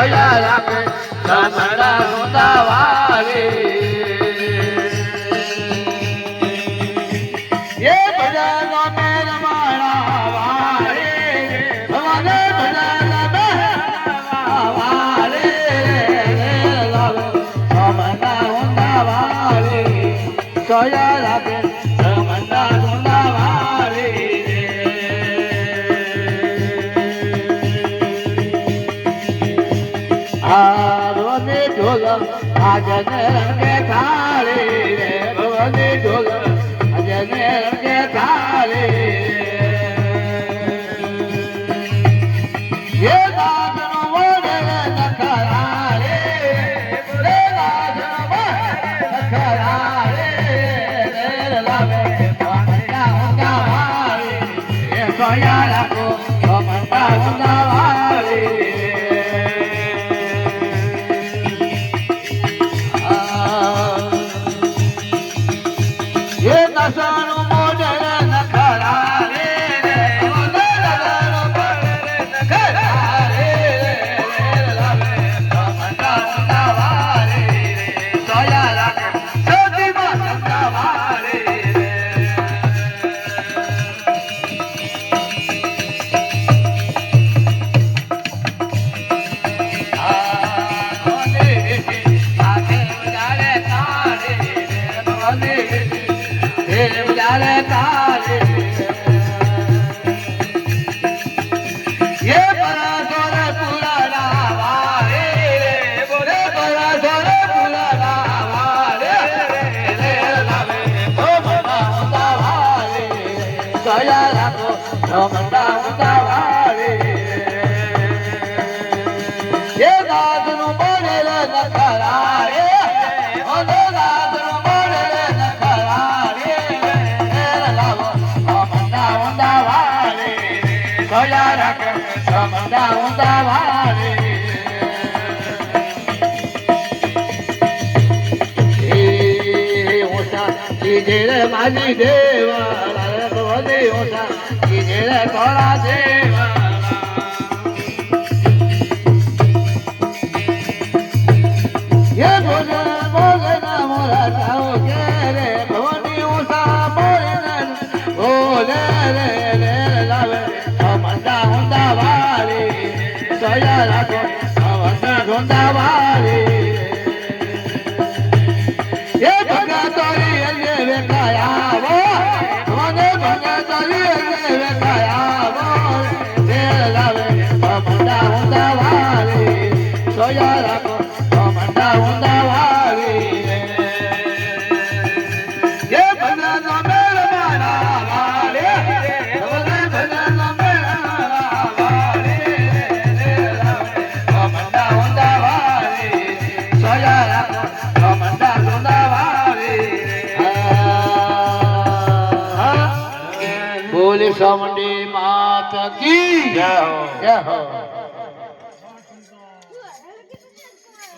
Soya રાખે સમણા સુંદા વારી એ ભજન મેર મારા વારે ભવાને ભજન વારે સમણા સુંદા વારી સોયા રાખે સમણા સુંદા વારી ભવને ઢોલ આજન રંગે થાળે રે ભવને ઢોલ આજન રંગે થાળે એ દાદનો વડે નખરા રે રે દાદનો વડે નખરા રે લાવે પાણ્યા ઊંઘા વારે એ સોયા રાખો મમતા ઊંઘા વારે નસણું મોઢે નખરા રે નસણું મોઢે નખરા રે લાવે મમતા વારે સોયા રાખે સતી મમતા વારે જાલે તારે એ બરા સોરે પુરાના વારે બોલે બરા સોરે પુરાના વારે રે લાવે ઓ મમતા વારે સોયા રાખો મમતા વારે એ દાદનું બોલેલ નખરા રે ઓ દાદનું બોલેલ નખરા સોયા રાખે સમડા ઊંધા વારે એ ઓછા કીજે રે માજી દેવા ભવને ઓછા કીજે રે કોળા દેવા એ બોલે બોલે ના મોરા જાઓ કે રે ભવની ઓછા બોલે બોલે રે લાવે ઊંધા વારે સોયા રાખો ઊંધા વારે એ ભગા તોરી અંગે વેખાયાવો મને ભગા તોરી અંગે વેખાયાવો રે લાવે ઊંધા વારે સોયા રાખો ઊંધા વારે એ ભગા નો મેળ મારા વારે બોલે સામંડી માતા કી જય હો.